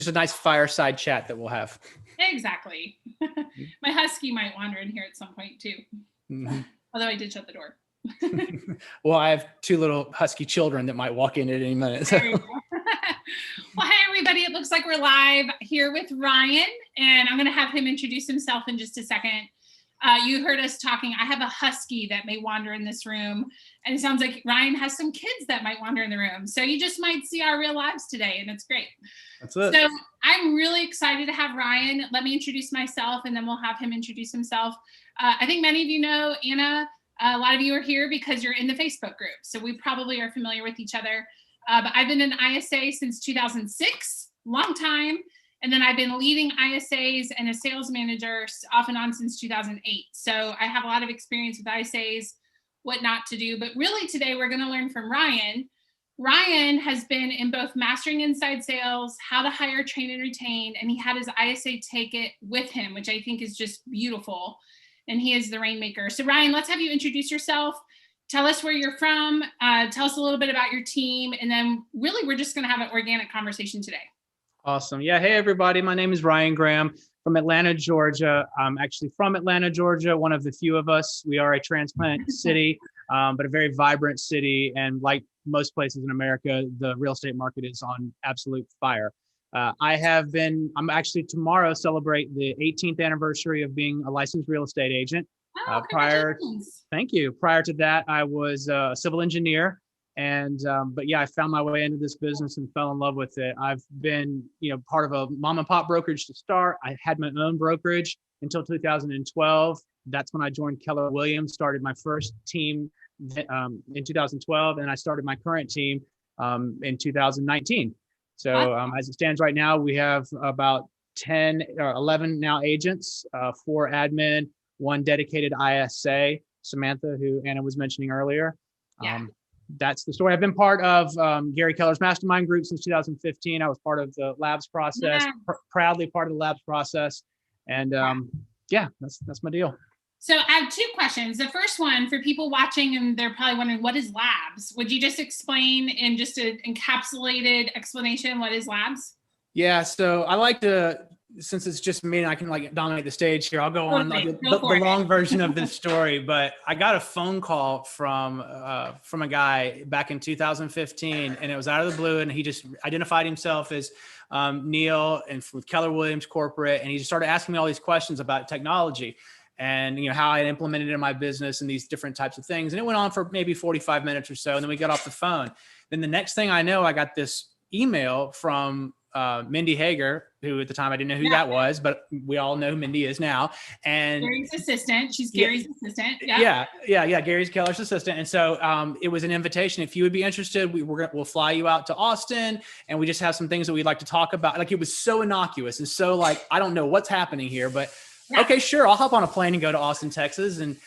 Just a nice fireside chat that we'll have. Exactly. My husky might wander in here at some point too. Mm-hmm. Although I did shut the door. Well, I have 2 little husky children that might walk in at any minute. So. Well, hey, everybody. It looks like we're live here with Ryan, and I'm going to have him introduce himself in just a second. You heard us talking. I have a husky that may wander in this room, and it sounds like Ryan has some kids that might wander in the room. So you just might see our real lives today, and it's great. That's it. So I'm really excited to have Ryan. Let me introduce myself, and then we'll have him introduce himself. I think many of you know Anna. A lot of you are here because you're in the Facebook group, so we probably are familiar with each other. But I've been in ISA since 2006, long time. And then I've been leading ISAs and a sales manager off and on since 2008. So I have a lot of experience with ISAs, what not to do. But really today we're going to learn from Ryan. Ryan has been in both mastering inside sales, how to hire, train, and retain. And he had his ISA take it with him, which I think is just beautiful. And he is the Rainmaker. So Ryan, let's have you introduce yourself. Tell us where you're from. Tell us a little bit about your team. And then really we're just going to have an organic conversation today. Awesome. Yeah. Hey, everybody. My name is Ryan Graham from Atlanta, Georgia. I'm actually from Atlanta, Georgia, one of the few of us. We are a transplant city, but a very vibrant city. And like most places in America, the real estate market is on absolute fire. I'm actually tomorrow celebrate the 18th anniversary of being a licensed real estate agent. Thank you. Prior to that, I was a civil engineer. But yeah, I found my way into this business and fell in love with it. I've been, part of a mom and pop brokerage to start. I had my own brokerage until 2012. That's when I joined Keller Williams, started my first team in 2012, and I started my current team in 2019. So as it stands right now, we have about 10 or 11 now agents, 4 admin, 1 dedicated ISA, Samantha, who Anna was mentioning earlier. Yeah. That's the story. I've been part of Gary Keller's mastermind group since 2015. I was part of the labs process, proudly part of the labs process. And that's my deal. So I have 2 questions. The first one for people watching, and they're probably wondering, what is labs? Would you just explain in just an encapsulated explanation, what is labs? Yeah. So I like to, since it's just me and I can dominate the stage here, I'll go on the long version of this story. But I got a phone call from a guy back in 2015, and it was out of the blue, and he just identified himself as Neil and with Keller Williams Corporate, and he just started asking me all these questions about technology and how I implemented it in my business and these different types of things. And it went on for maybe 45 minutes or so, and then we got off the phone. Then the next thing I know, I got this email from Mindy Hager, who at the time I didn't know who that was, but we all know who Mindy is now. And Gary's assistant. She's Gary's assistant. Yeah. Gary's Keller's assistant. And so it was an invitation. If you would be interested, we'll fly you out to Austin, and we just have some things that we'd like to talk about. Like, it was so innocuous and so I don't know what's happening here, but okay, sure. I'll hop on a plane and go to Austin, Texas. And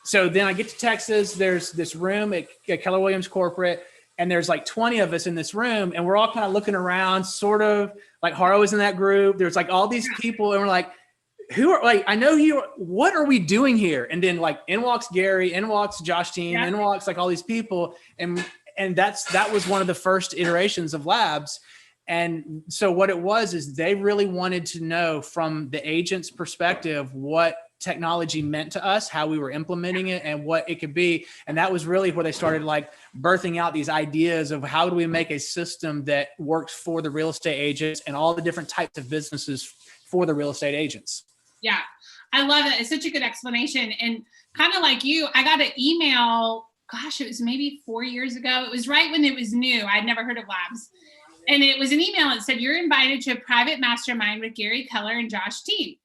so then I get to Texas. There's this room at Keller Williams Corporate, and there's 20 of us in this room, and we're all kind of looking around, sort of like Haro was in that group. There's all these people, and we're like, who are I know you, what are we doing here? And then in walks Gary, in walks Josh Team, in walks all these people. And that was one of the first iterations of labs. And so what it was is they really wanted to know from the agent's perspective what technology meant to us, how we were implementing it, and what it could be. And that was really where they started birthing out these ideas of how do we make a system that works for the real estate agents and all the different types of businesses for the real estate agents. Yeah, I love it. It's such a good explanation. And kind of like you, I got an email, gosh, it was maybe 4 years ago. It was right when it was new. I'd never heard of labs. And it was an email that said, you're invited to a private mastermind with Gary Keller and Josh Team.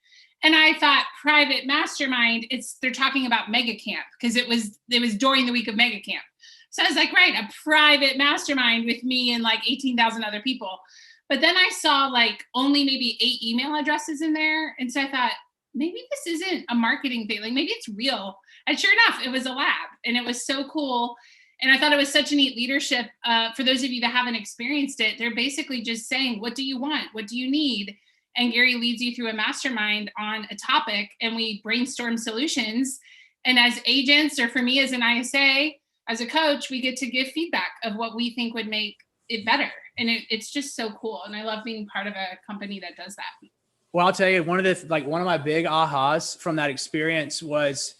And I thought, private mastermind, they're talking about mega camp, because it was during the week of mega camp. So I was like, right, a private mastermind with me and 18,000 other people. But then I saw only maybe 8 email addresses in there. And so I thought, maybe this isn't a marketing thing. Maybe it's real. And sure enough, it was a lab, and it was so cool. And I thought it was such a neat leadership. For those of you that haven't experienced it, they're basically just saying, what do you want? What do you need? And Gary leads you through a mastermind on a topic, and we brainstorm solutions. And as agents, or for me as an ISA, as a coach, we get to give feedback of what we think would make it better. And it's just so cool. And I love being part of a company that does that. Well, I'll tell you, one of my big ahas from that experience was,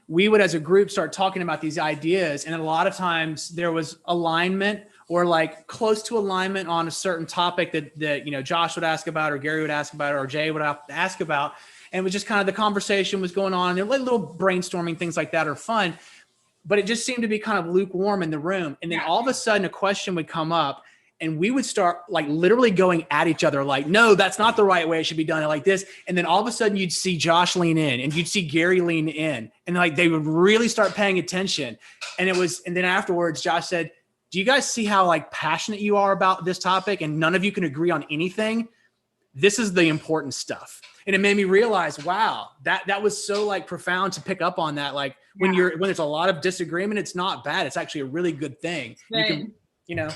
we would, as a group, start talking about these ideas. And a lot of times there was alignment or like close to alignment on a certain topic that, you know, Josh would ask about, or Gary would ask about, or Jay would ask about. And it was just kind of the conversation was going on, and there were little brainstorming, things like that are fun, but it just seemed to be kind of lukewarm in the room. And then all of a sudden a question would come up, and we would start like literally going at each other, like, no, that's not the right way. It should be done like this. And then all of a sudden you'd see Josh lean in, and you'd see Gary lean in, and like they would really start paying attention. And then afterwards, Josh said, do you guys see how like passionate you are about this topic, and none of you can agree on anything? This is the important stuff. And it made me realize, wow, that was so like profound to pick up on that. Like when there's a lot of disagreement, it's not bad. It's actually a really good thing. You can, you know.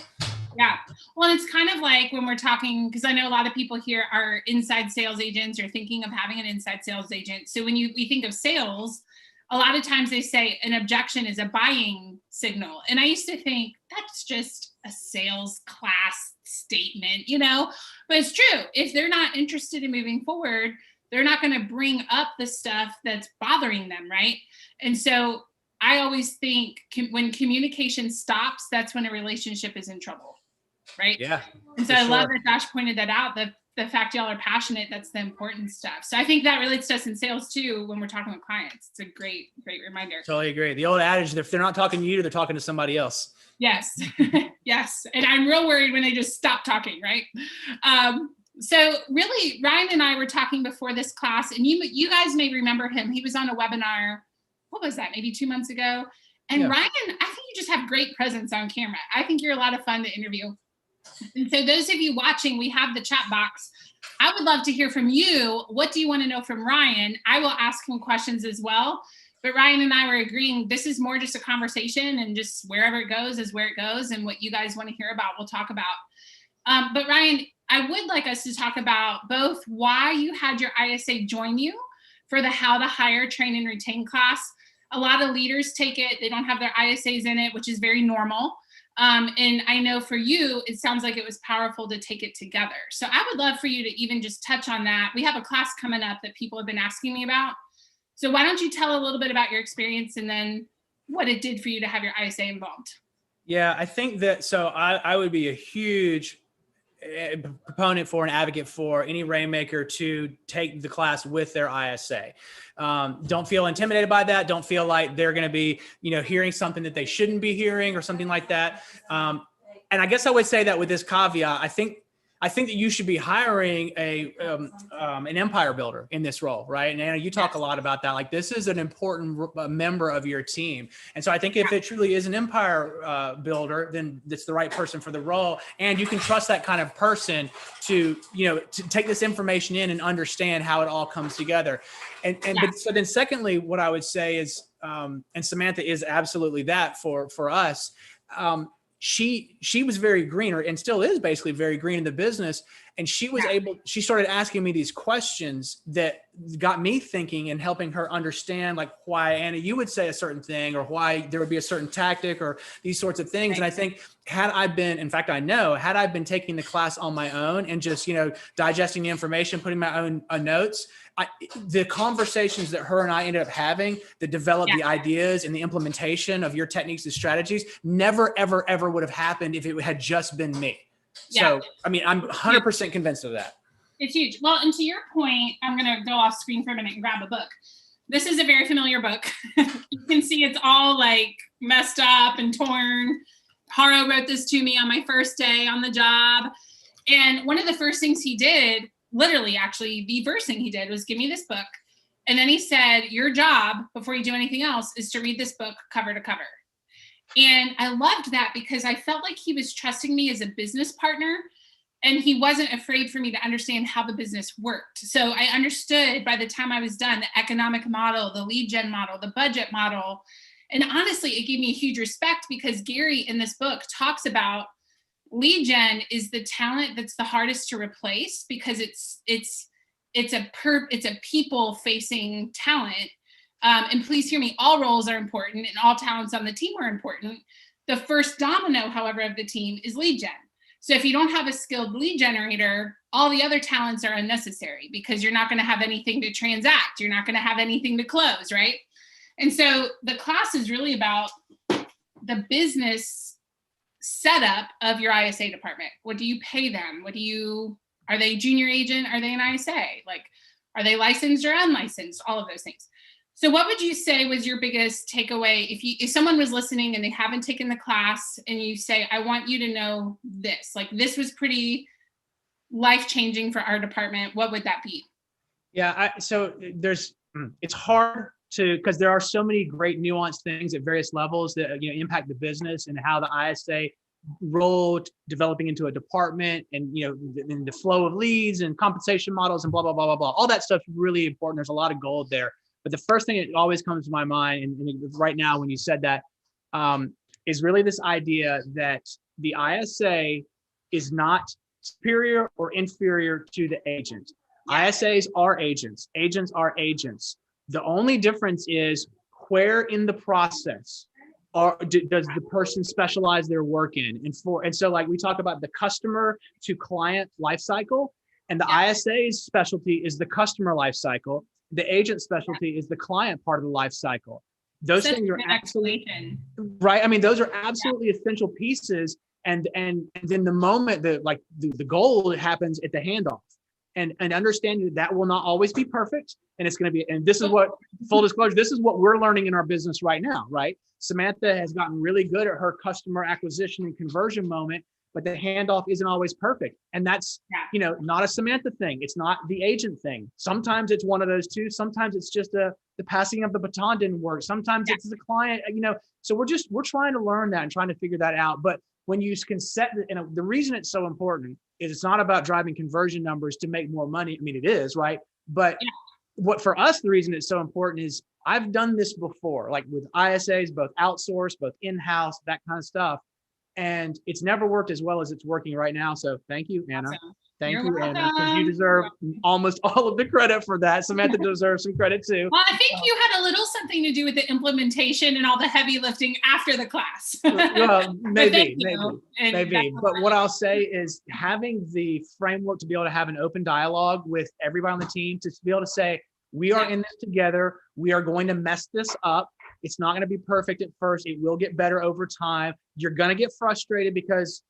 Yeah. Well, it's kind of like when we're talking, because I know a lot of people here are inside sales agents or thinking of having an inside sales agent. So when we think of sales, a lot of times they say an objection is a buying signal. And I used to think that's just a sales class statement, you know, but it's true. If they're not interested in moving forward, they're not going to bring up the stuff that's bothering them. Right. And so I always think when communication stops, that's when a relationship is in trouble. Right. Yeah. And so I love that Josh pointed that out, the fact y'all are passionate, that's the important stuff. So I think that relates to us in sales too, when we're talking with clients. It's a great reminder. Totally agree. The old adage, if they're not talking to you, they're talking to somebody else. Yes. Yes. And I'm real worried when they just stop talking. Right. So really, Ryan and I were talking before this class, and you guys may remember him. He was on a webinar. What was that? Maybe 2 months ago. And Ryan, I think you just have great presence on camera. I think you're a lot of fun to interview. And so those of you watching, we have the chat box. I would love to hear from you. What do you want to know from Ryan? I will ask him questions as well. But Ryan and I were agreeing this is more just a conversation, and just wherever it goes is where it goes, and what you guys want to hear about, we'll talk about. But Ryan, I would like us to talk about both why you had your ISA join you for the How to Hire, Train, and Retain class. A lot of leaders take it. They don't have their ISAs in it, which is very normal. And I know for you, it sounds like it was powerful to take it together. So I would love for you to even just touch on that. We have a class coming up that people have been asking me about. So why don't you tell a little bit about your experience, and then what it did for you to have your ISA involved? Yeah, I think that, so I would be a huge proponent for and advocate for any Rainmaker to take the class with their ISA. Don't feel intimidated by that. Don't feel like they're going to be, you know, hearing something that they shouldn't be hearing or something like that. And I guess I would say that with this caveat, I think that you should be hiring an empire builder in this role, right? And Anna, you talk a lot about that. Like, this is an important member of your team. And so I think if it truly is an empire builder, then it's the right person for the role. And you can trust that kind of person to, you know, to take this information in and understand how it all comes together. But so then secondly, what I would say is, and Samantha is absolutely that for us, she was very green, and still is basically very green in the business. And she started asking me these questions that got me thinking and helping her understand, like, why, Anna, you would say a certain thing, or why there would be a certain tactic, or these sorts of things. And I think had I been taking the class on my own and just, you know, digesting the information, putting my own notes, the conversations that her and I ended up having that developed the ideas and the implementation of your techniques and strategies never, ever, ever would have happened if it had just been me. So, I mean, I'm 100% convinced of that. It's huge. Well, and to your point, I'm going to go off screen for a minute and grab a book. This is a very familiar book. You can see it's all like messed up and torn. Haro wrote this to me on my first day on the job. And one of the first things he did, literally, actually, the first thing he did was give me this book. And then he said, your job, before you do anything else, is to read this book cover to cover. And I loved that because I felt like he was trusting me as a business partner, and he wasn't afraid for me to understand how the business worked. So I understood by the time I was done, the economic model, the lead gen model, the budget model. And honestly, it gave me a huge respect because Gary in this book talks about lead gen is the talent that's the hardest to replace because it's a people facing talent. And please hear me, all roles are important and all talents on the team are important. The first domino, however, of the team is lead gen. So if you don't have a skilled lead generator, all the other talents are unnecessary because you're not going to have anything to transact. You're not going to have anything to close, right? And so the class is really about the business setup of your ISA department. What do you pay them? Are they junior agent? Are they an ISA? Like, are they licensed or unlicensed? All of those things. So what would you say was your biggest takeaway if someone was listening and they haven't taken the class and you say, I want you to know this, like this was pretty life-changing for our department, what would that be? Yeah, it's hard because there are so many great nuanced things at various levels that impact the business and how the ISA role developing into a department and in the flow of leads and compensation models and blah blah blah blah blah. All that stuff's really important. There's a lot of gold there. But the first thing that always comes to my mind, and right now when you said that, is really this idea that the ISA is not superior or inferior to the agent. ISAs are agents. Agents are agents. The only difference is where in the process does the person specialize their work in. And so like we talk about the customer to client life cycle, and the ISA's specialty is the customer life cycle. The agent specialty is the client part of the life cycle. Those things are absolutely right. I mean, those are absolutely essential pieces. And then the moment that like the goal happens at the handoff, and understanding that will not always be perfect. And it's going to be, and this is what, full disclosure, this is what we're learning in our business right now, right? Samantha has gotten really good at her customer acquisition and conversion moment, but the handoff isn't always perfect. And that's, not a Samantha thing. It's not the agent thing. Sometimes it's one of those two. Sometimes it's just the passing of the baton didn't work. Sometimes it's the client, so we're trying to learn that and trying to figure that out. But when you can set, the reason it's so important is it's not about driving conversion numbers to make more money. I mean, it is, right? But what for us, the reason it's so important is I've done this before, like with ISAs, both outsourced, both in-house, that kind of stuff. And it's never worked as well as it's working right now. So thank you, Anna. Awesome. Thank You're you, welcome. Anna, because you deserve almost all of the credit for that. Samantha deserves some credit too. Well, I think you had a little something to do with the implementation and all the heavy lifting after the class. Well, maybe. But But what I'll say is having the framework to be able to have an open dialogue with everybody on the team, to be able to say, we are in this together. We are going to mess this up. It's not going to be perfect at first. It will get better over time. You're going to get frustrated because,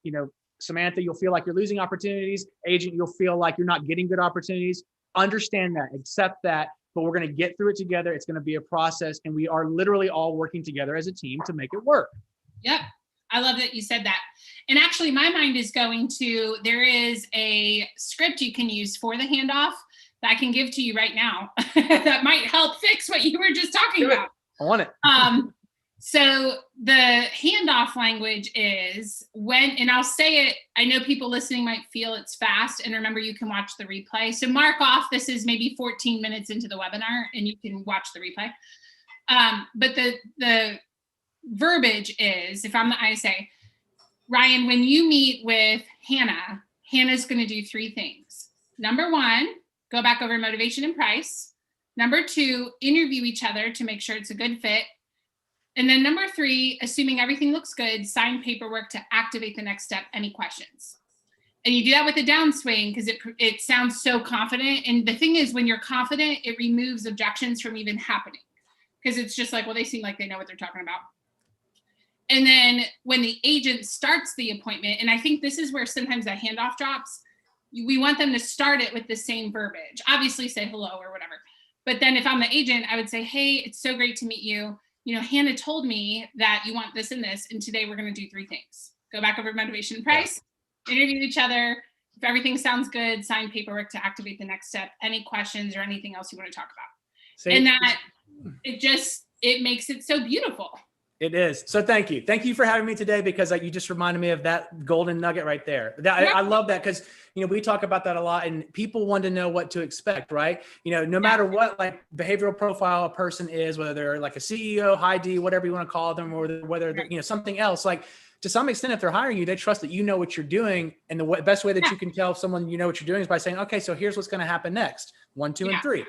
Samantha, you'll feel like you're losing opportunities. Agent, you'll feel like you're not getting good opportunities. Understand that, accept that, but we're going to get through it together. It's going to be a process, and we are literally all working together as a team to make it work. Yep. I love that you said that. And actually, my mind is going to, there is a script you can use for the handoff that I can give to you right now that might help fix what you were just talking about. I want it. So the handoff language is and I'll say it, I know people listening might feel it's fast, and remember, you can watch the replay. So mark off, this is maybe 14 minutes into the webinar and you can watch the replay. But the verbiage is, if I'm the ISA, Ryan, when you meet with Hannah's going to do three things. Number one, go back over motivation and price. Number two, interview each other to make sure it's a good fit. And then number three, assuming everything looks good, sign paperwork to activate the next step. Any questions? And you do that with a downswing because it sounds so confident. And the thing is, when you're confident, it removes objections from even happening, because it's just like, well, they seem like they know what they're talking about. And then when the agent starts the appointment, and I think this is where sometimes that handoff drops, we want them to start it with the same verbiage. Obviously say hello or whatever. But then if I'm the agent, I would say, hey, it's so great to meet you. Hannah told me that you want this and this, and today we're going to do three things. Go back over motivation and price, interview each other. If everything sounds good, sign paperwork to activate the next step. Any questions or anything else you want to talk about? And that it makes it so beautiful. It is. So thank you. Thank you for having me today, because you just reminded me of that golden nugget right there. I love that, because, we talk about that a lot, and people want to know what to expect, right? No matter what like behavioral profile a person is, whether they're like a CEO, high D, whatever you want to call them, or whether they're, something else, like to some extent, if they're hiring you, they trust that you know what you're doing. And the best way that you can tell someone you know what you're doing is by saying, okay, so here's what's going to happen next. 1, 2, and 3.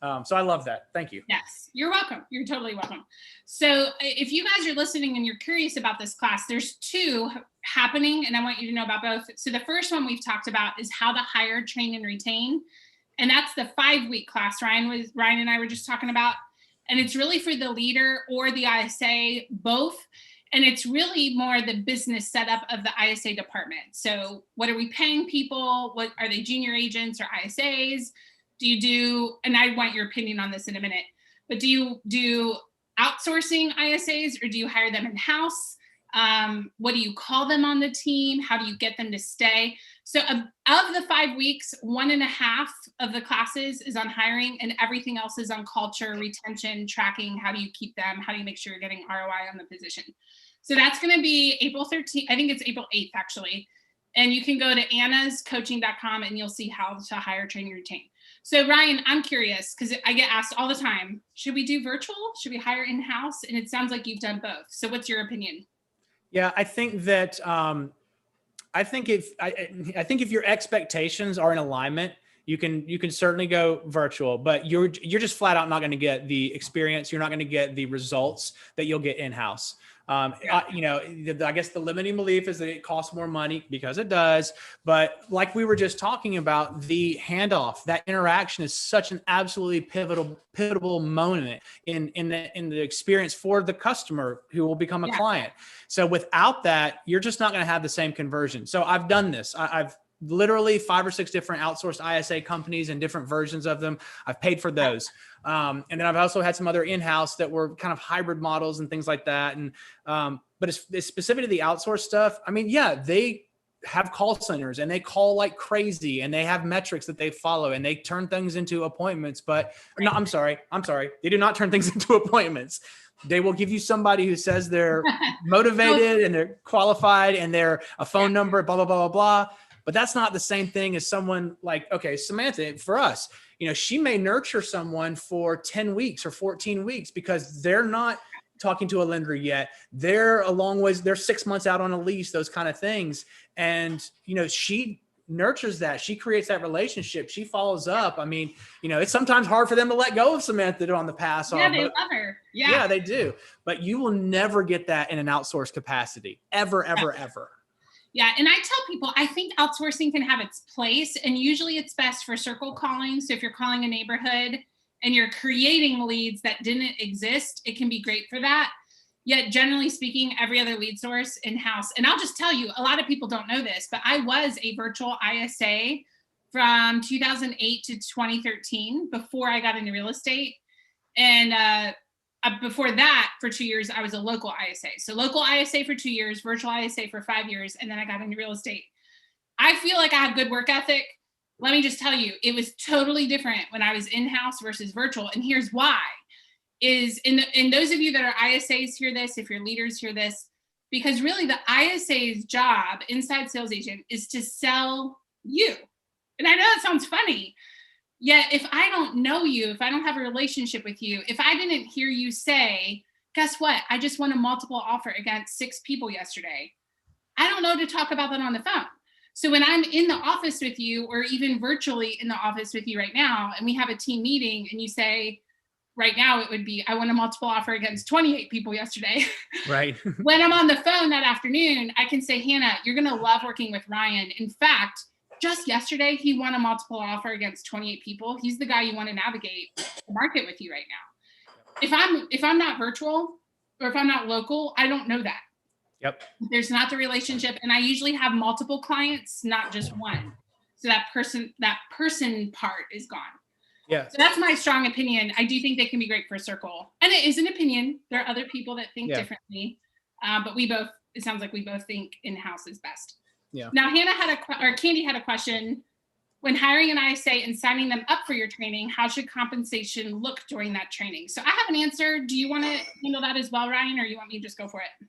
So I love that. Thank you. Yes, you're welcome. You're totally welcome. So if you guys are listening and you're curious about this class, there's 2 happening, and I want you to know about both. So the first one we've talked about is how to hire, train, and retain. And that's the 5-week class Ryan and I were just talking about. And it's really for the leader or the ISA, both. And it's really more the business setup of the ISA department. So what are we paying people? What are they, junior agents or ISAs? Do you do, and I want your opinion on this in a minute, but do you do outsourcing ISAs or do you hire them in-house? What do you call them on the team? How do you get them to stay? So of the 5 weeks, 1.5 of the classes is on hiring and everything else is on culture, retention, tracking. How do you keep them? How do you make sure you're getting ROI on the position? So that's going to be April 13th. I think it's April 8th, actually. And you can go to annascoaching.com and you'll see how to hire, train, and retain. So Ryan, I'm curious because I get asked all the time, should we do virtual? Should we hire in-house? And it sounds like you've done both. So what's your opinion? Yeah, I think that I think if your expectations are in alignment, you can certainly go virtual, but you're just flat out not going to get the experience. You're not going to get the results that you'll get in-house. I guess the limiting belief is that it costs more money, because it does. But like we were just talking about, the handoff, that interaction is such an absolutely pivotal moment in the experience for the customer who will become a client. So without that, you're just not going to have the same conversion. So I've done this. I've literally 5 or 6 different outsourced ISA companies and different versions of them. I've paid for those. And then I've also had some other in-house that were kind of hybrid models and things like that. And, but it's specific to the outsourced stuff. I mean, yeah, they have call centers and they call like crazy and they have metrics that they follow and they turn things into appointments, but no, I'm sorry. They do not turn things into appointments. They will give you somebody who says they're motivated and they're qualified and they're a phone number, blah, blah, blah, blah, blah. But that's not the same thing as someone like, okay, Samantha, for us, she may nurture someone for 10 weeks or 14 weeks because they're not talking to a lender yet. They're a long ways, they're 6 months out on a lease, those kind of things. And, she nurtures that. She creates that relationship. She follows up. I mean, it's sometimes hard for them to let go of Samantha on the pass. Yeah, they love her. Yeah, they do. But you will never get that in an outsourced capacity, ever, ever. Yeah. And I tell people, I think outsourcing can have its place, and usually it's best for circle calling. So if you're calling a neighborhood and you're creating leads that didn't exist, it can be great for that. Yet generally speaking, every other lead source in-house. And I'll just tell you, a lot of people don't know this, but I was a virtual ISA from 2008 to 2013 before I got into real estate. And before that, for 2 years, I was a local ISA. So local ISA for 2 years, virtual ISA for 5 years, and then I got into real estate. I feel like I have good work ethic. Let me just tell you, it was totally different when I was in-house versus virtual. And here's why. And those of you that are ISAs hear this, if your leaders hear this, because really the ISA's job, inside sales agent, is to sell you. And I know that sounds funny. Yet if I don't know you, if I don't have a relationship with you, if I didn't hear you say, guess what? I just won a multiple offer against 6 people yesterday. I don't know to talk about that on the phone. So when I'm in the office with you, or even virtually in the office with you right now, and we have a team meeting and you say, right now it would be, I won a multiple offer against 28 people yesterday. Right. When I'm on the phone that afternoon, I can say, Hannah, you're going to love working with Ryan. In fact, just yesterday, he won a multiple offer against 28 people. He's the guy you want to navigate the market with you right now. If I'm not virtual or if I'm not local, I don't know that. Yep. There's not the relationship. And I usually have multiple clients, not just one. So that person part is gone. Yeah. So that's my strong opinion. I do think they can be great for a circle. And it is an opinion. There are other people that think differently. But it sounds like we both think in-house is best. Yeah. Now, Candy had a question. When hiring an ISA and signing them up for your training, how should compensation look during that training? So I have an answer. Do you want to handle that as well, Ryan, or you want me to just go for it?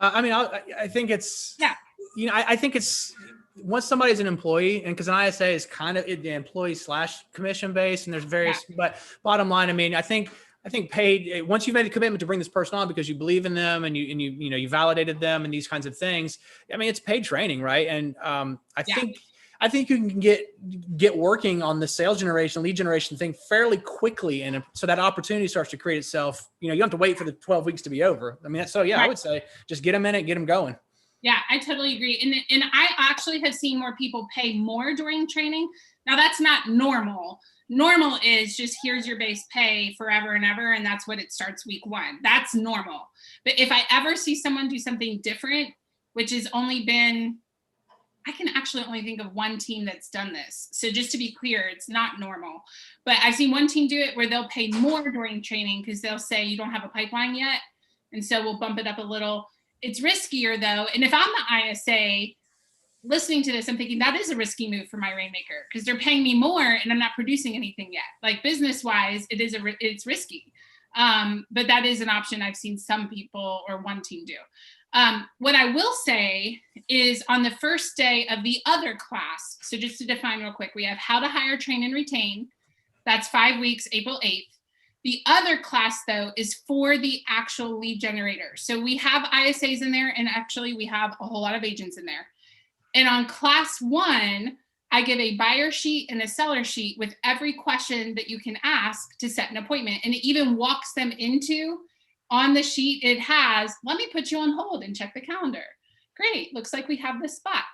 I think it's, I think it's, once somebody's an employee, and because an ISA is kind of the employee / commission based, and there's various, but bottom line, I think paid, once you've made a commitment to bring this person on because you believe in them and you validated them and these kinds of things, it's paid training, right? And I I think you can get working on the sales generation, lead generation thing fairly quickly. And so that opportunity starts to create itself. You don't have to wait for the 12 weeks to be over. I mean, so yeah, right. I would say just get them in it, get them going. Yeah, I totally agree. And I actually have seen more people pay more during training. Now that's not normal. Normal is just here's your base pay forever and ever. And that's what it starts week 1. That's normal. But if I ever see someone do something different, which has only been, I can actually only think of one team that's done this. So just to be clear, it's not normal. But I've seen one team do it where they'll pay more during training because they'll say you don't have a pipeline yet. And so we'll bump it up a little. It's riskier though. And if I'm the ISA listening to this, I'm thinking that is a risky move for my Rainmaker because they're paying me more and I'm not producing anything yet. Like business wise, it's risky. But that is an option I've seen some people or one team do. What I will say is on the first day of the other class, so just to define real quick, we have how to hire, train, and retain. That's 5 weeks, April 8th. The other class, though, is for the actual lead generator. So we have ISAs in there, and actually we have a whole lot of agents in there. And on class 1, I give a buyer sheet and a seller sheet with every question that you can ask to set an appointment. And it even walks them into, on the sheet, it has, let me put you on hold and check the calendar. Great, looks like we have this spot.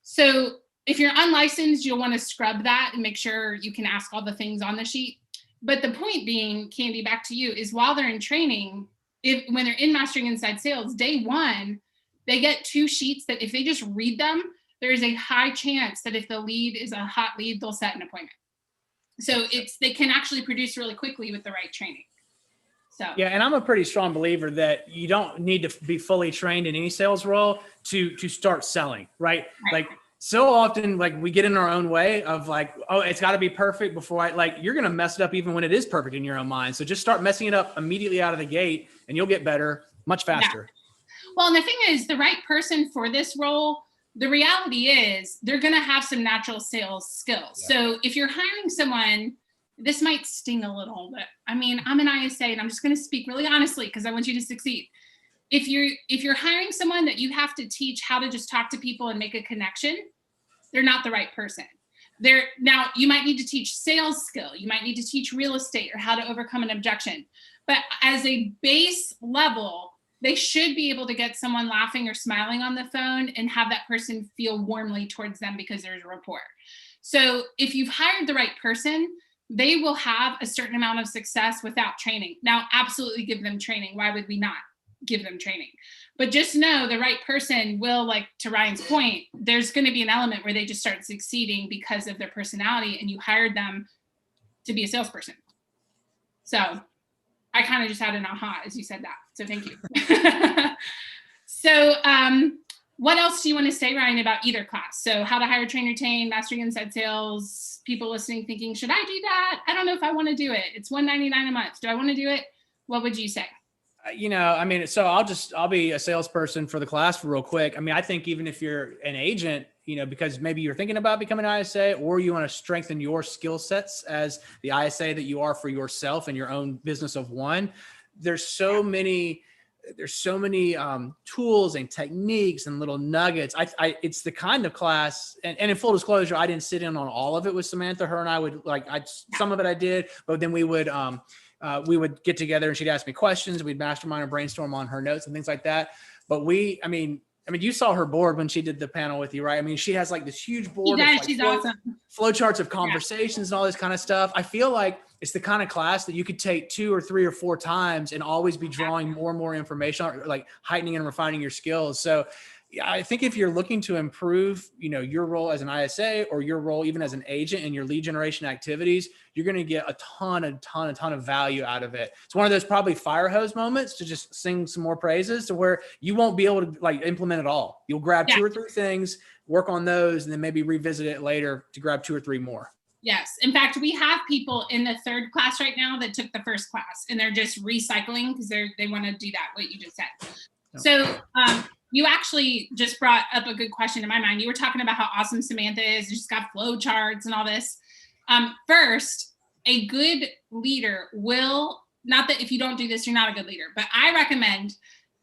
So if you're unlicensed, you'll want to scrub that and make sure you can ask all the things on the sheet. But the point being, Candy, back to you, is while they're in training, when they're in Mastering Inside Sales, day 1, they get 2 sheets that if they just read them, there is a high chance that if the lead is a hot lead, they'll set an appointment. So they can actually produce really quickly with the right training. So yeah, and I'm a pretty strong believer that you don't need to be fully trained in any sales role to start selling, right? Like so often, like we get in our own way of like, oh, it's got to be perfect before you're going to mess it up even when it is perfect in your own mind. So just start messing it up immediately out of the gate and you'll get better much faster. Yeah. Well, and the thing is, the right person for this role, the reality is they're going to have some natural sales skills. Yeah. So if you're hiring someone, this might sting a little bit. I mean, I'm an ISA and I'm just going to speak really honestly because I want you to succeed. If you're hiring someone that you have to teach how to just talk to people and make a connection, they're not the right person. Now you might need to teach sales skill. You might need to teach real estate or how to overcome an objection. But as a base level, they should be able to get someone laughing or smiling on the phone and have that person feel warmly towards them because there's a rapport. So if you've hired the right person, they will have a certain amount of success without training. Now, absolutely give them training. Why would we not give them training? But just know the right person will, like to Ryan's point, there's going to be an element where they just start succeeding because of their personality and you hired them to be a salesperson. So I kind of just had an aha as you said that. So thank you. So what else do you want to say, Ryan, about either class? So how to hire, train, retain, mastering inside sales, people listening thinking, should I do that? I don't know if I want to do it. It's $199 a month. Do I want to do it? What would you say? I mean, so I'll be a salesperson for the class real quick. I mean, I think even if you're an agent, because maybe you're thinking about becoming an ISA or you want to strengthen your skill sets as the ISA that you are for yourself and your own business of one, there's so many tools and techniques and little nuggets. It's the kind of class, and in full disclosure, I didn't sit in on all of it with Samantha. Her and I would some of it I did, but then we would get together and she'd ask me questions. We'd mastermind or brainstorm on her notes and things like that. But I mean, you saw her board when she did the panel with you, right? I mean, she has like this huge board. She's awesome. Flow charts of conversations and all this kind of stuff. I feel like it's the kind of class that you could take 2 or 3 or 4 times and always be drawing more and more information, or like heightening and refining your skills. So I think if you're looking to improve, your role as an ISA or your role even as an agent in your lead generation activities, you're going to get a ton of value out of it. It's one of those probably fire hose moments to just sing some more praises to where you won't be able to implement it all. You'll grab 2 or 3 things, work on those, and then maybe revisit it later to grab 2 or 3 more. Yes. In fact, we have people in the 3rd class right now that took the 1st class and they're just recycling because they want to do that, what you just said. So, you actually just brought up a good question in my mind. You were talking about how awesome Samantha is. She's got flow charts and all this. First, a good leader will, not that if you don't do this, you're not a good leader, but I recommend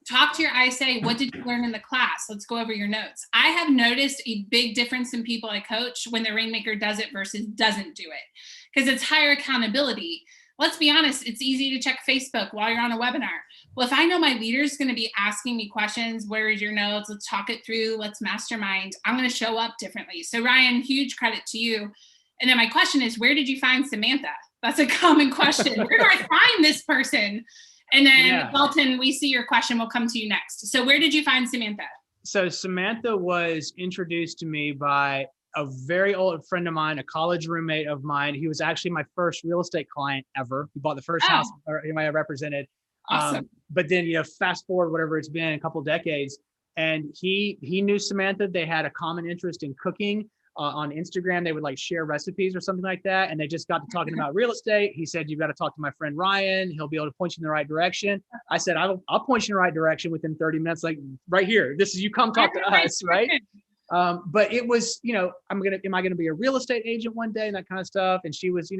talk to your ISA. What did you learn in the class? Let's go over your notes. I have noticed a big difference in people I coach when the Rainmaker does it versus doesn't do it, because it's higher accountability. Let's be honest, it's easy to check Facebook while you're on a webinar. Well, if I know my leader is going to be asking me questions, where is your notes? Let's talk it through. Let's mastermind. I'm going to show up differently. So Ryan, huge credit to you. And then my question is, where did you find Samantha? That's a common question. Where do I find this person? And then Dalton, we see your question. We'll come to you next. So where did you find Samantha? So Samantha was introduced to me by a very old friend of mine, a college roommate of mine. He was actually my first real estate client ever. He bought the first house I represented. Awesome. But then, fast forward, whatever it's been, a couple of decades, and he knew Samantha. They had a common interest in cooking. On Instagram, they would like share recipes or something like that. And they just got to talking about real estate. He said, you've got to talk to my friend Ryan. He'll be able to point you in the right direction. I said, I'll point you in the right direction within 30 minutes, like right here. This is, you come talk to us, right? But it was, am I gonna be a real estate agent one day and that kind of stuff. And she was,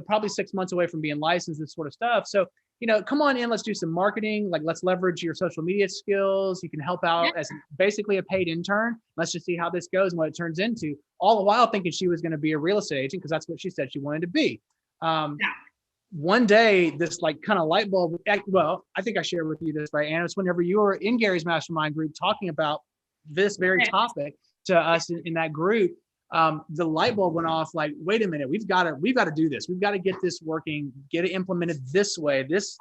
probably 6 months away from being licensed, this sort of stuff. So, come on in, let's do some marketing. Like, let's leverage your social media skills. You can help out as basically a paid intern. Let's just see how this goes and what it turns into. All the while thinking she was going to be a real estate agent, because that's what she said she wanted to be. One day, this like kind of light bulb, well, I think I shared with you this, right, Anna? It's whenever you were in Gary's mastermind group talking about this very topic to us in that group, the light bulb went off like, wait a minute, we've got to do this. We've got to get this working, get it implemented this way. This,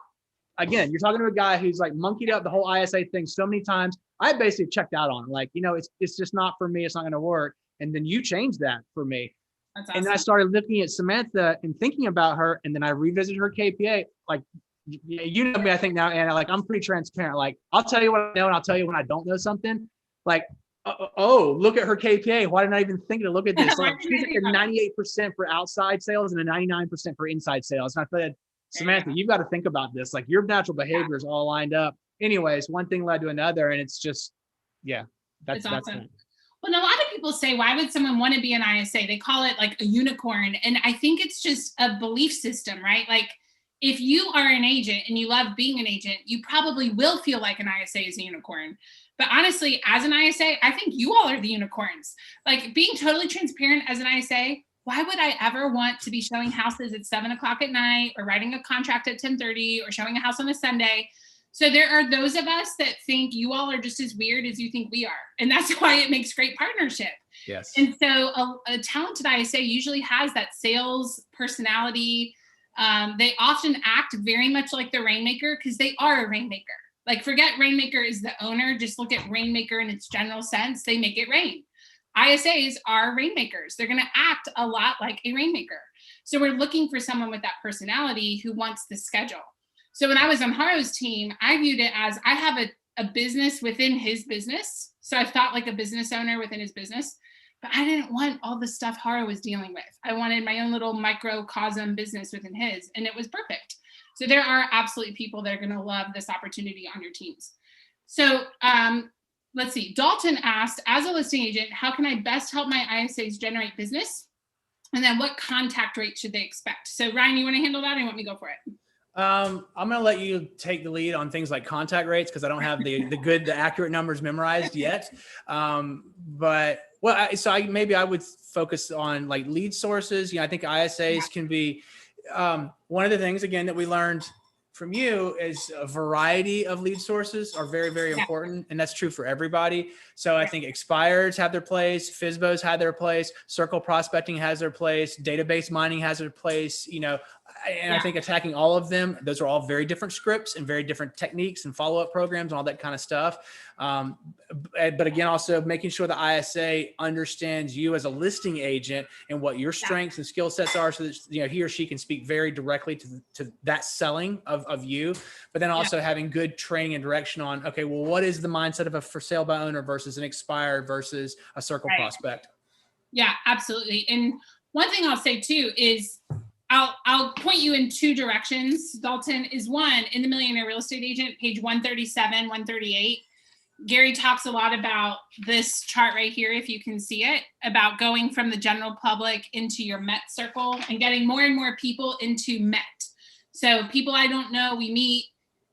again, you're talking to a guy who's like monkeyed up the whole ISA thing so many times. I basically checked out on it. Like, it's just not for me. It's not going to work. And then you changed that for me. That's awesome. And then I started looking at Samantha and thinking about her. And then I revisited her KPA. Like, you know me, I think now, Anna, like I'm pretty transparent. Like, I'll tell you what I know and I'll tell you when I don't know something. Like, look at her KPA. Why didn't I even think to look at this? Like, she's like a 98% for outside sales and a 99% for inside sales. And I said, Samantha, you've got to think about this. Like, your natural behavior is all lined up. Anyways, one thing led to another, and it's just, that's awesome. Well, a lot of people say, why would someone want to be an ISA? They call it like a unicorn. And I think it's just a belief system, right? Like, if you are an agent and you love being an agent, you probably will feel like an ISA is a unicorn. But honestly, as an ISA, I think you all are the unicorns. Like, being totally transparent as an ISA, why would I ever want to be showing houses at 7 o'clock at night, or writing a contract at 10:30, or showing a house on a Sunday? So there are those of us that think you all are just as weird as you think we are. And that's why it makes great partnership. Yes. And so a talented ISA usually has that sales personality. They often act very much like the Rainmaker, because they are a Rainmaker. Like, forget Rainmaker is the owner. Just look at Rainmaker in its general sense. They make it rain. ISAs are Rainmakers. They're going to act a lot like a Rainmaker. So we're looking for someone with that personality who wants the schedule. So when I was on Haro's team, I viewed it as I have a business within his business. So I thought like a business owner within his business, but I didn't want all the stuff Haro was dealing with. I wanted my own little microcosm business within his, and it was perfect. So there are absolutely people that are going to love this opportunity on your teams. So let's see. Dalton asked, as a listing agent, how can I best help my ISAs generate business? And then what contact rate should they expect? So Ryan, you want to handle that, or you want me to go for it? I'm going to let you take the lead on things like contact rates, because I don't have the accurate numbers memorized yet. But maybe I would focus on like lead sources. I think ISAs can be one of the things, again, that we learned from you is a variety of lead sources are very, very important. And that's true for everybody. So I think expireds have their place, FSBOs had their place, circle prospecting has their place, database mining has their place, and I think attacking all of them, those are all very different scripts and very different techniques and follow-up programs and all that kind of stuff. But again, also making sure the ISA understands you as a listing agent and what your strengths and skill sets are, so that he or she can speak very directly to that selling of you, but then also having good training and direction on, okay, well, what is the mindset of a for sale by owner versus an expired versus a circle prospect? Yeah, absolutely. And one thing I'll say too is I'll point you in two directions, Dalton. Is one, in the Millionaire Real Estate Agent, page 137, 138. Gary talks a lot about this chart right here, if you can see it, about going from the general public into your MET circle and getting more and more people into MET. So people I don't know, we meet,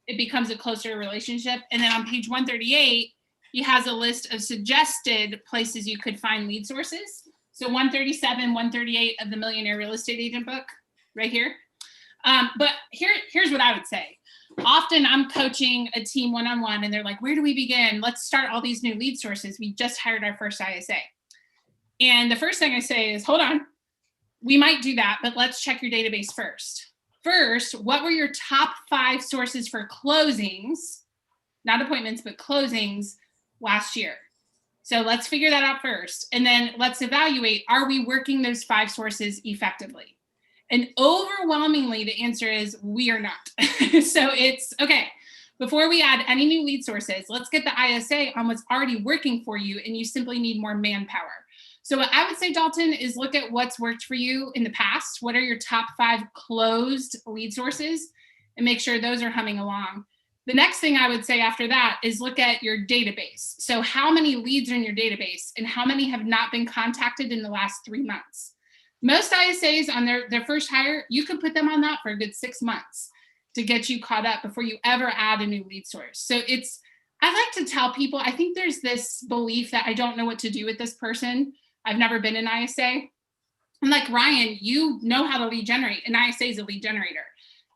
it becomes a closer relationship. And then on page 138, he has a list of suggested places you could find lead sources. So 137, 138 of the Millionaire Real Estate Agent book right here. But here's what I would say. Often I'm coaching a team one-on-one and they're like, where do we begin? Let's start all these new lead sources. We just hired our first ISA. And the first thing I say is, hold on, we might do that, but let's check your database first. First, what were your top 5 sources for closings, not appointments, but closings last year? So let's figure that out first. And then let's evaluate, are we working those 5 sources effectively? And overwhelmingly, the answer is we are not. So it's, okay, before we add any new lead sources, let's get the ISA on what's already working for you, and you simply need more manpower. So what I would say, Dalton, is look at what's worked for you in the past. What are your top 5 closed lead sources? And make sure those are humming along. The next thing I would say after that is look at your database. So how many leads are in your database and how many have not been contacted in the last 3 months? Most ISAs on their first hire, you could put them on that for a good 6 months to get you caught up before you ever add a new lead source. So I like to tell people, I think there's this belief that I don't know what to do with this person. I've never been an ISA. I'm like, Ryan, you know how to lead generate. An ISA is a lead generator.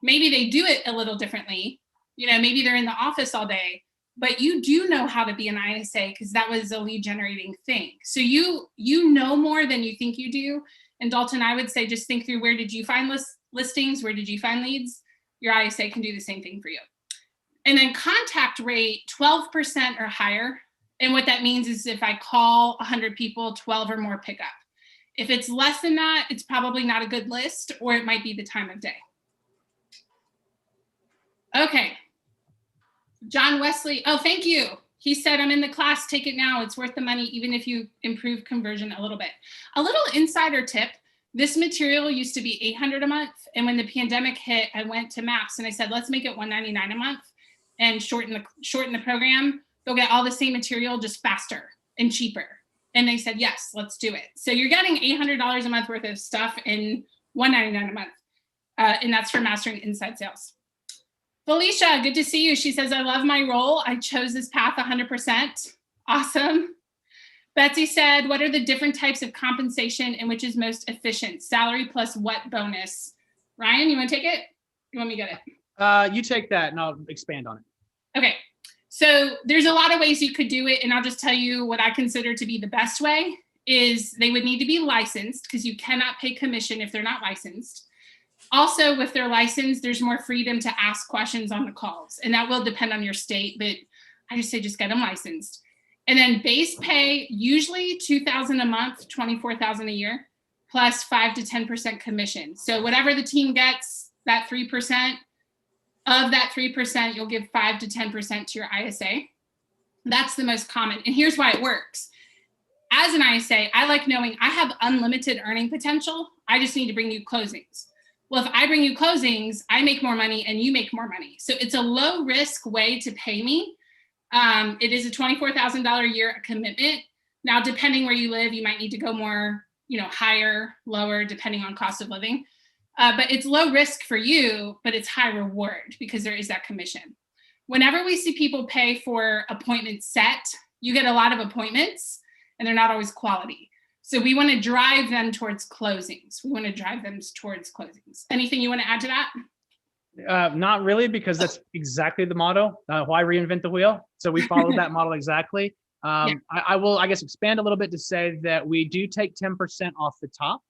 Maybe they do it a little differently. Maybe they're in the office all day, but you do know how to be an ISA because that was a lead generating thing. So you know more than you think you do. And Dalton, I would say just think through, where did you find listings? Where did you find leads? Your ISA can do the same thing for you. And then contact rate, 12% or higher. And what that means is if I call 100 people, 12 or more pick up. If it's less than that, it's probably not a good list, or it might be the time of day. Okay. John Wesley, oh, thank you. He said, I'm in the class, take it now. It's worth the money, even if you improve conversion a little bit. A little insider tip, this material used to be $800 a month. And when the pandemic hit, I went to Maps and I said, let's make it $199 a month and shorten the program. They'll get all the same material, just faster and cheaper. And they said, yes, let's do it. So you're getting $800 a month worth of stuff in $199 a month. And that's for Mastering Inside Sales. Felicia, good to see you. She says, I love my role. I chose this path 100%. Awesome. Betsy said, what are the different types of compensation and which is most efficient? Salary plus what bonus? Ryan, you want to take it? You want me to get it? You take that and I'll expand on it. Okay. So there's a lot of ways you could do it. And I'll just tell you what I consider to be the best way is they would need to be licensed because you cannot pay commission if they're not licensed. Also, with their license, there's more freedom to ask questions on the calls. And that will depend on your state, but I just say just get them licensed. And then base pay, usually $2,000 a month, $24,000 a year, plus 5 to 10% commission. So whatever the team gets, that 3%, of that 3%, you'll give 5 to 10% to your ISA. That's the most common. And here's why it works. As an ISA, I like knowing I have unlimited earning potential. I just need to bring you closings. Well, if I bring you closings, I make more money and you make more money. So it's a low risk way to pay me. It is a $24,000 a year commitment. Now, depending where you live, you might need to go more, higher, lower, depending on cost of living. But it's low risk for you, but it's high reward because there is that commission. Whenever we see people pay for appointment set, you get a lot of appointments and they're not always quality. So we want to drive them towards closings. Anything you want to add to that? Not really, because that's exactly the model. Why reinvent the wheel? So we follow that model exactly. Yeah. I will, I guess, expand a little bit to say that we do take 10% off the top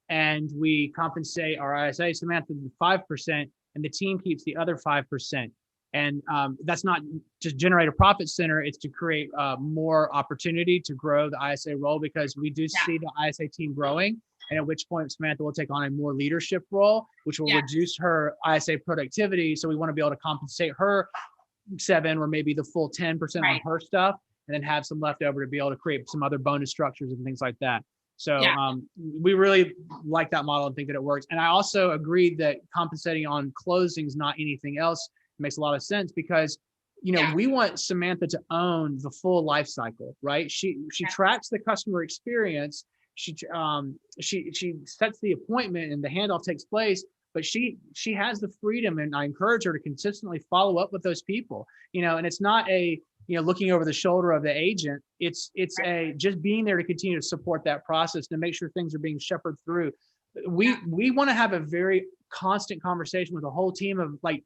and we compensate our ISA Samantha with 5% and the team keeps the other 5%. And that's not to generate a profit center, it's to create more opportunity to grow the ISA role, because we do see the ISA team growing. And at which point Samantha will take on a more leadership role, which will reduce her ISA productivity. So we want to be able to compensate her 7 or maybe the full 10% on her stuff, and then have some left over to be able to create some other bonus structures and things like that. So we really like that model and think that it works. And I also agree that compensating on closings, not anything else, makes a lot of sense, because we want Samantha to own the full life cycle, right? She tracks the customer experience. She sets the appointment and the handoff takes place, but she has the freedom, and I encourage her to consistently follow up with those people, and it's not looking over the shoulder of the agent. It's just being there to continue to support that process, to make sure things are being shepherded through. We want to have a very constant conversation with the whole team of, like,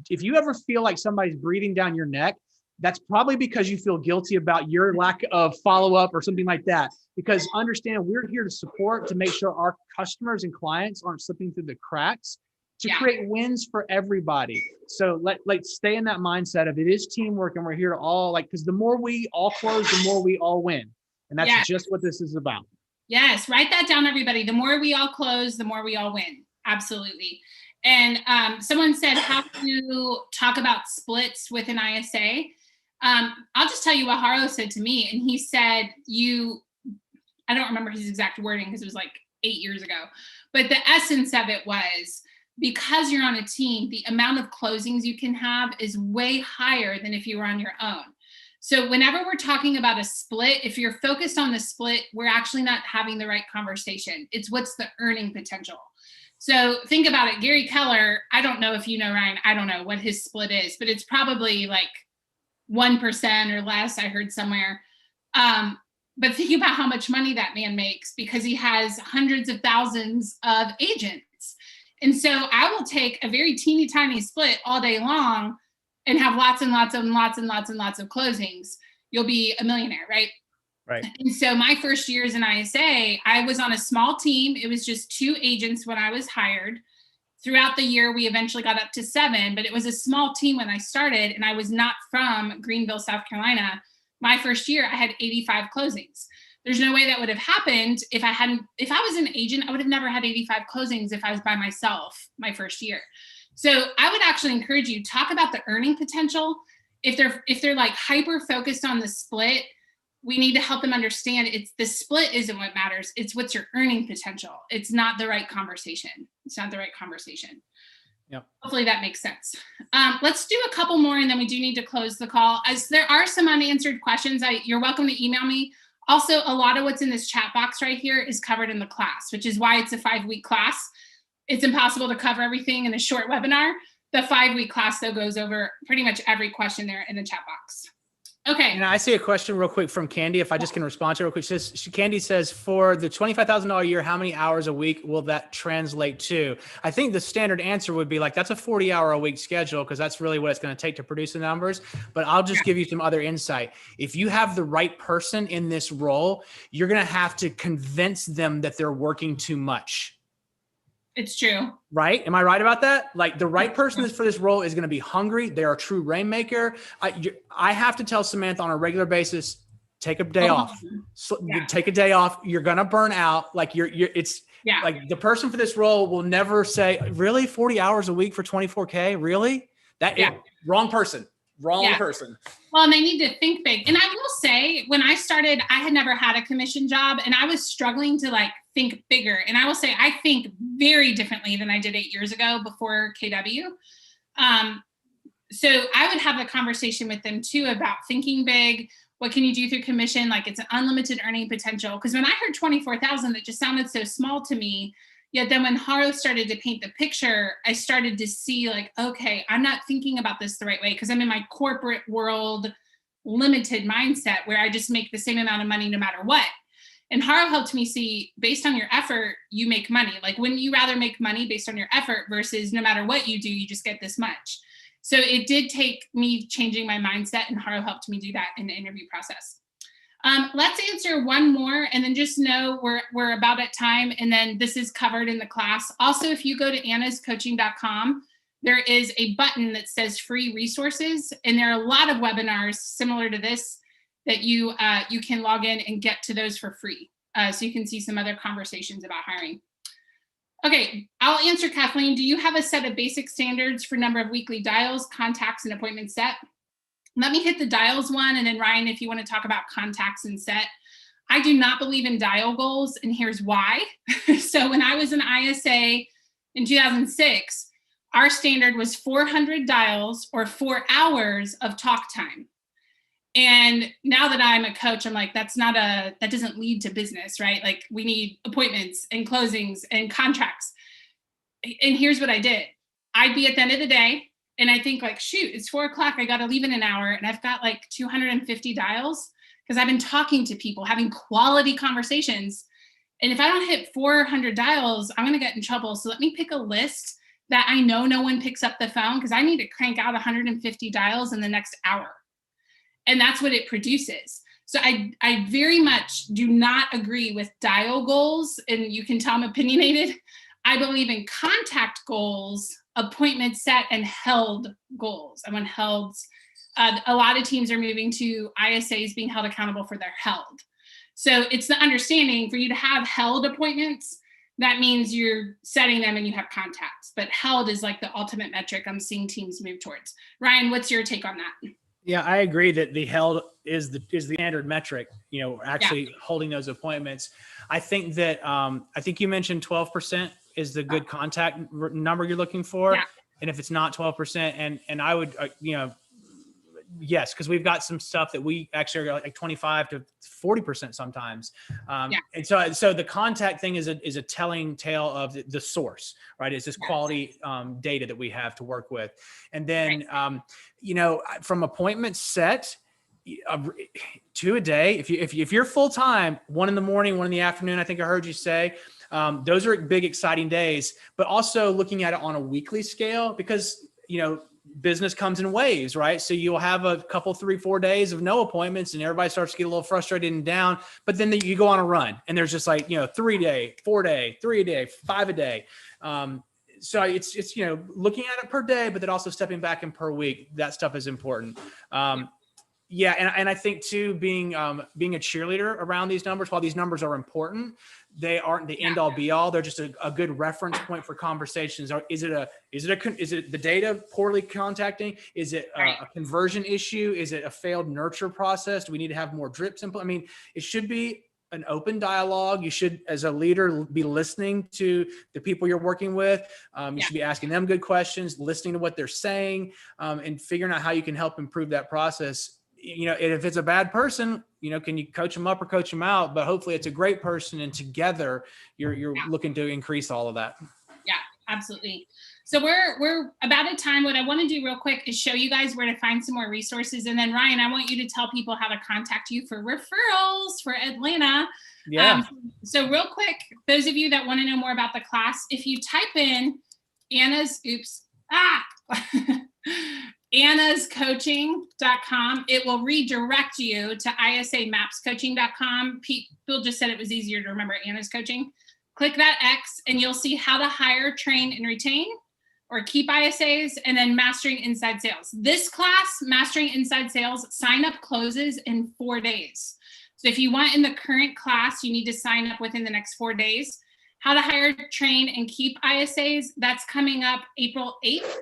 if you ever feel like somebody's breathing down your neck, that's probably because you feel guilty about your lack of follow-up or something like that. Because understand, we're here to support, to make sure our customers and clients aren't slipping through the cracks, to create wins for everybody. So let's stay in that mindset of, it is teamwork, and we're here to all, because the more we all close, the more we all win. And that's just what this is about. Yes, write that down, everybody. The more we all close, the more we all win. Absolutely. And someone said, how do you talk about splits with an ISA? I'll just tell you what Haro said to me. And he said, I don't remember his exact wording because it was like 8 years ago, but the essence of it was, because you're on a team, the amount of closings you can have is way higher than if you were on your own. So whenever we're talking about a split, if you're focused on the split, we're actually not having the right conversation. It's what's the earning potential. So think about it. Gary Keller, I don't know if you know, Ryan, I don't know what his split is, but it's probably like 1% or less, I heard somewhere. But think about how much money that man makes, because he has hundreds of thousands of agents. And so I will take a very teeny tiny split all day long and have lots and lots and lots and lots and lots of closings. You'll be a millionaire, right? Right. And so my first year as an ISA, I was on a small team. It was just 2 agents when I was hired. Throughout the year, we eventually got up to 7, but it was a small team when I started, and I was not from Greenville, South Carolina. My first year, I had 85 closings. There's no way that would have happened if I was an agent. I would have never had 85 closings if I was by myself my first year. So I would actually encourage you, talk about the earning potential. If they're like hyper focused on the split, we need to help them understand the split isn't what matters. It's what's your earning potential. It's not the right conversation. It's not the right conversation. Yep. Hopefully that makes sense. Let's do a couple more, and then we do need to close the call. As there are some unanswered questions, you're welcome to email me. Also, a lot of what's in this chat box right here is covered in the class, which is why it's a 5-week class. It's impossible to cover everything in a short webinar. The 5-week class, though, goes over pretty much every question there in the chat box. Okay. And I see a question real quick from Candy, if I just can respond to it real quick. Candy says, for the $25,000 a year, how many hours a week will that translate to? I think the standard answer would be like, that's a 40-hour-a-week schedule, because that's really what it's going to take to produce the numbers. But I'll just give you some other insight. If you have the right person in this role, you're going to have to convince them that they're working too much. It's true. Right? Am I right about that? Like, the right person for this role is going to be hungry. They're a true rainmaker. I have to tell Samantha on a regular basis, take a day off. Take a day off. You're going to burn out. Like like the person for this role will never say, really, 40 hours a week for 24K? Really? Wrong person. Wrong person. Well, and they need to think big. And I will say, when I started, I had never had a commission job, and I was struggling to think bigger. And I will say, I think very differently than I did 8 years ago before KW. So I would have a conversation with them too about thinking big. What can you do through commission? Like, it's an unlimited earning potential. Because when I heard 24,000, that just sounded so small to me. Yet then when Haro started to paint the picture, I started to see okay, I'm not thinking about this the right way, because I'm in my corporate world limited mindset where I just make the same amount of money no matter what. And Haro helped me see, based on your effort, you make money. Like, wouldn't you rather make money based on your effort versus no matter what you do, you just get this much? So it did take me changing my mindset, and Haro helped me do that in the interview process. Let's answer one more, and then just know we're about at time, and then this is covered in the class. Also, if you go to annascoaching.com, there is a button that says free resources, and there are a lot of webinars similar to this that you can log in and get to those for free. So you can see some other conversations about hiring. Okay, I'll answer Kathleen. Do you have a set of basic standards for number of weekly dials, contacts, and appointments set? Let me hit the dials one, and then Ryan, if you want to talk about contacts and set. I do not believe in dial goals, and here's why. So when I was an ISA in 2006, our standard was 400 dials or 4 hours of talk time. And now that I'm a coach, I'm like, that doesn't lead to business, right? Like, we need appointments and closings and contracts. and here's what I did. I'd be at the end of the day and I think like, shoot, it's 4:00. I got to leave in an hour. And I've got like 250 dials because I've been talking to people, having quality conversations. And if I don't hit 400 dials, I'm going to get in trouble. So let me pick a list that I know no one picks up the phone because I need to crank out 150 dials in the next hour. And that's what it produces. So I very much do not agree with dial goals. And you can tell I'm opinionated. I believe in contact goals, appointment set, and held goals. I want held. A lot of teams are moving to ISAs being held accountable for their held. So it's the understanding for you to have held appointments. That means you're setting them and you have contacts. But held is like the ultimate metric I'm seeing teams move towards. Ryan, what's your take on that? Yeah, I agree that the held is the standard metric, actually holding those appointments. I think that, I think you mentioned 12% is the good contact number you're looking for. Yeah. And if it's not 12%, and I would, yes, because we've got some stuff that we actually are like 25 to 40% sometimes. And so the contact thing is a telling tale of the source, right? It's this quality data that we have to work with. And then, from appointment set, 2 a day, if you're full-time, 1 in the morning, 1 in the afternoon, I think I heard you say, those are big, exciting days, but also looking at it on a weekly scale because, business comes in waves, right? So you'll have a couple, 3-4 days of no appointments and everybody starts to get a little frustrated and down, but then you go on a run and there's just like, 3 day, 4 day, 3 a day, 5 a day. So it's, looking at it per day, but then also stepping back and per week, that stuff is important. And I think too, being a cheerleader around these numbers, while these numbers are important, they aren't the end all be all. They're just a good reference point for conversations. Is it the data poorly contacting? Is it a conversion issue? Is it a failed nurture process? Do we need to have more drips input? I mean, it should be an open dialogue. You should, as a leader, be listening to the people you're working with. You should be asking them good questions, listening to what they're saying, and figuring out how you can help improve that process. If it's a bad person, can you coach them up or coach them out? But hopefully it's a great person, and together you're looking to increase all of that. Yeah, absolutely. So we're about at time. What I want to do real quick is show you guys where to find some more resources. And then Ryan, I want you to tell people how to contact you for referrals for Atlanta. Yeah. So real quick, those of you that want to know more about the class, if you type in annascoaching.com, it will redirect you to ISAmapscoaching.com. People just said it was easier to remember Anna's Coaching. Click that X and you'll see how to hire, train, and retain or keep ISAs, and then Mastering Inside Sales. This class, Mastering Inside Sales, sign up closes in 4 days. So if you want in the current class, you need to sign up within the next 4 days. How to hire, train, and keep ISAs, that's coming up April 8th.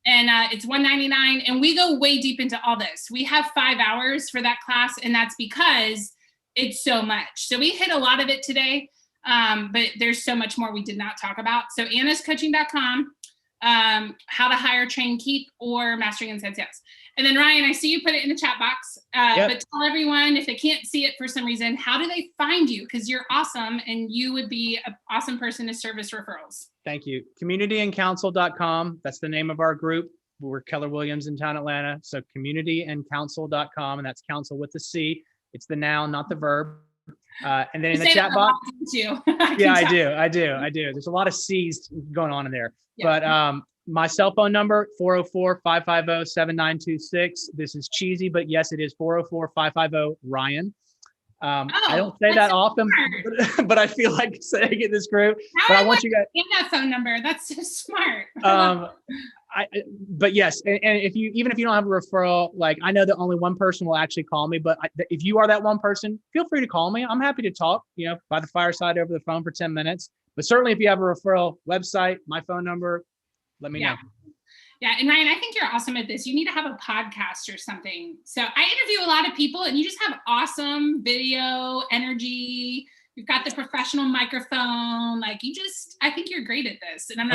And it's $199. And we go way deep into all this. We have 5 hours for that class, and that's because it's so much. So we hit a lot of it today, but there's so much more we did not talk about. So annascoaching.com, how to hire, train, keep, or Mastering Inside Sales. And then Ryan, I see you put it in the chat box, but tell everyone, if they can't see it for some reason, how do they find you? Because you're awesome and you would be an awesome person to service referrals. Thank you. Communityandcounsel.com. That's the name of our group. We're Keller Williams in town, Atlanta. So communityandcounsel.com, and that's counsel with the C. It's the noun, not the verb. And then in the chat box. I do. There's a lot of C's going on in there. Yeah. But my cell phone number, 404-550-7926. This is cheesy, but yes, it is 404-550-RYAN. I don't say that often, but I feel like saying it in this group. But I want you guys. And that phone number. That's so smart. But yes, and even if you don't have a referral, like I know that only one person will actually call me, but if you are that one person, feel free to call me. I'm happy to talk, by the fireside over the phone for 10 minutes. But certainly if you have a referral, website, my phone number, let me know. Yeah. And Ryan, I think you're awesome at this. You need to have a podcast or something. So I interview a lot of people and you just have awesome video, energy. You've got the professional microphone. Like I think you're great at this. And I'm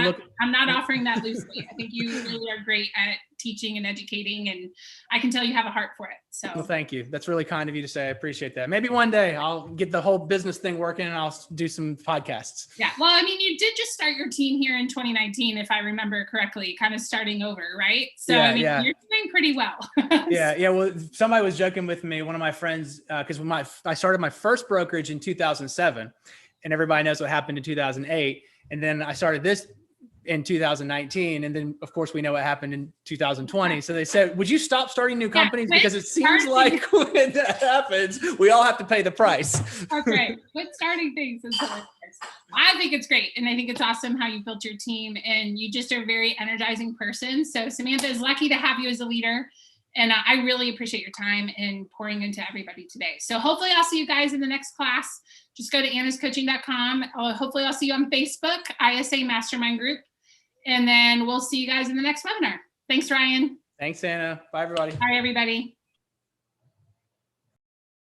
not offering that loosely. I think you really are great at teaching and educating, and I can tell you have a heart for it. So well, thank you. That's really kind of you to say. I appreciate that. Maybe one day I'll get the whole business thing working and I'll do some podcasts. Yeah. Well, I mean, you did just start your team here in 2019, if I remember correctly, kind of starting over, right? So Yeah, I mean, yeah. you're doing pretty well. Yeah. Well, somebody was joking with me, one of my friends, because I started my first brokerage in 2007, and everybody knows what happened in 2008. And then I started this in 2019. And then of course we know what happened in 2020. So they said, would you stop starting new companies? Because it seems like when that happens, we all have to pay the price. Okay. Quit starting things. I think it's great. And I think it's awesome how you built your team, and you just are a very energizing person. So Samantha is lucky to have you as a leader. And I really appreciate your time and pouring into everybody today. So hopefully I'll see you guys in the next class. Just go to annascoaching.com. Hopefully I'll see you on Facebook, ISA Mastermind Group. And then we'll see you guys in the next webinar. Thanks, Ryan. Thanks, Anna. Bye, everybody. Bye, everybody.